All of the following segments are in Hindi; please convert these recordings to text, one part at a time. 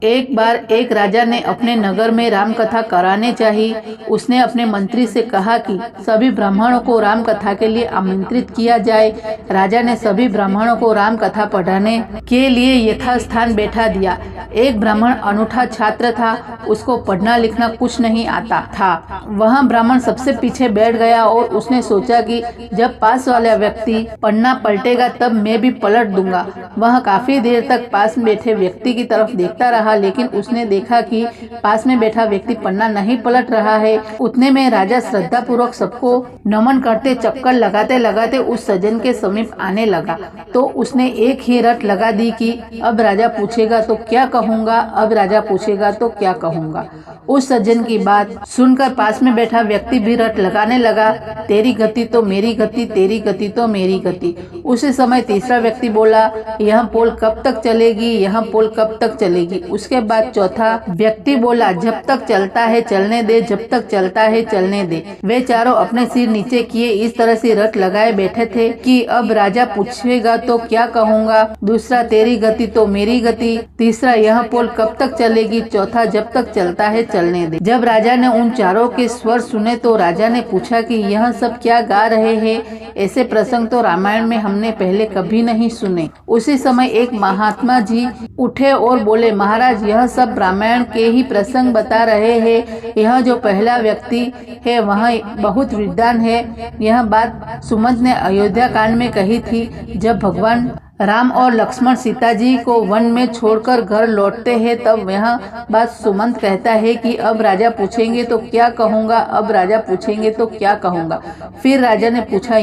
एक बार एक राजा ने अपने नगर में राम कथा कराने चाहिए। उसने अपने मंत्री से कहा कि सभी ब्राह्मणों को राम कथा के लिए आमंत्रित किया जाए। राजा ने सभी ब्राह्मणों को राम कथा पढ़ाने के लिए यथास्थान बैठा दिया। एक ब्राह्मण अनूठा छात्र था, उसको पढ़ना लिखना कुछ नहीं आता था। वह ब्राह्मण सबसे पीछे बैठ गया और उसने सोचा कि जब पास वाला व्यक्ति पढ़ना पलटेगा तब मैं भी पलट दूंगा। वह काफी देर तक पास में बैठे व्यक्ति की तरफ देखता रहा, लेकिन उसने देखा कि पास में बैठा व्यक्ति पन्ना नहीं पलट रहा है। उतने में राजा श्रद्धा पूर्वक सबको नमन करते चक्कर लगाते लगाते उस सज्जन के समीप आने लगा। तो उसने एक ही रट लगा दी कि अब राजा पूछेगा तो क्या कहूँगा, अब राजा पूछेगा तो क्या कहूँगा। उस सज्जन की बात सुनकर पास में बैठा व्यक्ति भी रट लगाने लगा, तेरी गति तो मेरी गति, तेरी गति तो मेरी गति। उसी समय तीसरा व्यक्ति बोला, यह पोल कब तक चलेगी, यह पोल कब तक चलेगी। उसके बाद चौथा व्यक्ति बोला, जब तक चलता है चलने दे, जब तक चलता है चलने दे। वे चारों अपने सिर नीचे किए इस तरह से रट लगाए बैठे थे कि अब राजा पूछेगा तो क्या कहूँगा। दूसरा, तेरी गति तो मेरी गति। तीसरा, यह पोल कब तक चलेगी। चौथा, जब तक चलता है चलने दे। जब राजा ने उन चारों के स्वर सुने तो राजा ने पूछा कि यह सब क्या गा रहे हैं, ऐसे प्रसंग तो रामायण में हमने पहले कभी नहीं सुने। उसी समय एक महात्मा जी उठे और बोले, महाराज, यह सब रामायण के ही प्रसंग बता रहे हैं। यह जो पहला व्यक्ति है वह बहुत विद्वान है। यह बात सुमंत ने अयोध्या कांड में कही थी, जब भगवान राम और लक्ष्मण सीता जी को वन में छोड़कर घर लौटते हैं, तब यह बात सुमंत कहता है कि अब राजा पूछेंगे तो क्या कहूँगा, अब राजा पूछेंगे तो क्या कहूँगा। फिर राजा ने पूछा,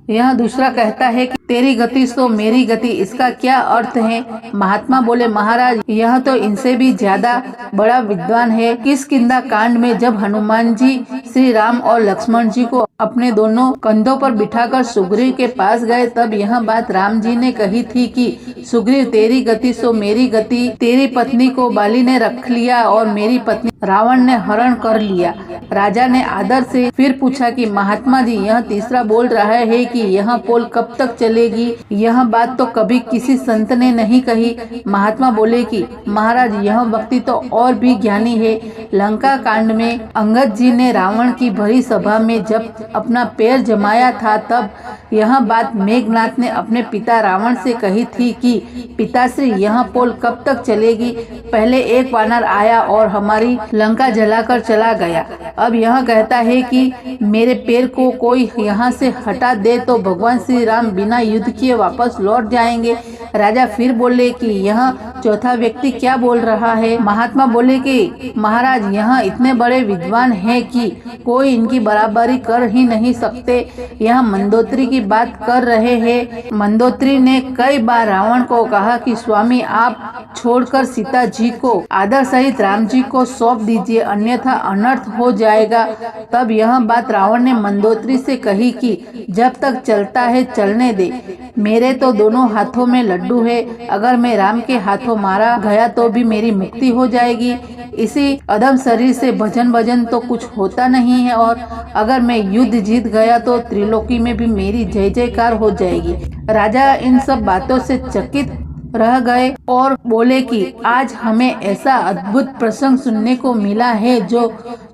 यह दूसरा कहता है कि तेरी गति तो मेरी गति, इसका क्या अर्थ है। महात्मा बोले, महाराज, यह तो इनसे भी ज्यादा बड़ा विद्वान है। किष्किंधा कांड में जब हनुमान जी श्री राम और लक्ष्मण जी को अपने दोनों कंधों पर बिठाकर सुग्रीव के पास गए, तब यह बात राम जी ने कही थी कि सुग्रीव, तेरी गति सो मेरी गति, तेरी पत्नी को बाली ने रख लिया और मेरी पत्नी रावण ने हरण कर लिया। राजा ने आदर से फिर पूछा कि महात्मा जी, यह तीसरा बोल रहा है कि यह पोल कब तक चलेगी। यह बात तो कभी किसी संत ने नहीं कही। महात्मा बोले कि महाराज, यह व्यक्ति तो और भी ज्ञानी है। लंका कांड में अंगद जी ने रावण की भरी सभा में जब अपना पैर जमाया था, तब यह बात मेघनाथ ने अपने पिता रावण से कही थी कि पिताश्री, यह पोल कब तक चलेगी। पहले एक वानर आया और हमारी लंका जलाकर चला गया। अब यह कहता है कि मेरे पैर को कोई यहाँ से हटा दे तो भगवान श्री राम बिना युद्ध किए वापस लौट जाएंगे। राजा फिर बोले कि यह चौथा व्यक्ति क्या बोल रहा है। महात्मा बोले कि महाराज, यह इतने बड़े विद्वान हैं कि कोई इनकी बराबरी कर ही नहीं सकते। यह मंदोदरी की बात कर रहे हैं। मंदोदरी ने कई बार रावण को कहा कि स्वामी, आप छोड़कर सीता जी को आदर सहित राम जी को सौंप दीजिए, अन्यथा अनर्थ हो जाएगा। तब यह बात रावण ने मंदोदरी से कही कि जब तक चलता है चलने दे। मेरे तो दोनों हाथों में लड्डू है, अगर मैं राम के हाथों मारा गया तो भी मेरी मुक्ति हो जाएगी। इसी अधम शरीर से भजन तो कुछ होता नहीं है, और अगर मैं युद्ध जीत गया तो त्रिलोकी में भी मेरी जय जयकार हो जाएगी। राजा इन सब बातों से चकित रह गए और बोले कि आज हमें ऐसा अद्भुत प्रसंग सुनने को मिला है जो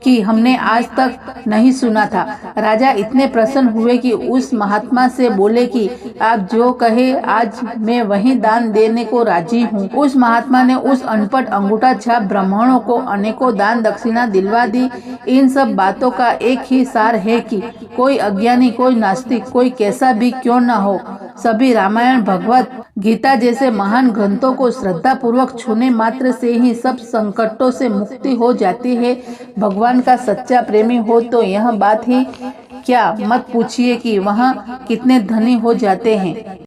कि हमने आज तक नहीं सुना था। राजा इतने प्रसन्न हुए कि उस महात्मा से बोले कि आप जो कहे आज मैं वही दान देने को राजी हूँ। उस महात्मा ने उस अनपढ़ अंगूठा छाप ब्राह्मणों को अनेकों दान दक्षिणा दिलवा दी। इन सब बातों का एक ही सार है कि कोई अज्ञानी, कोई नास्तिक, कोई कैसा भी क्यों न हो, सभी रामायण, भगवत गीता जैसे महान ग्रंथों को श्रद्धा पूर्वक छूने मात्र से ही सब संकटों से मुक्ति हो जाती है। भगवान का सच्चा प्रेमी हो तो यह बात ही क्या मत पूछिए कि वहाँ कितने धनी हो जाते हैं।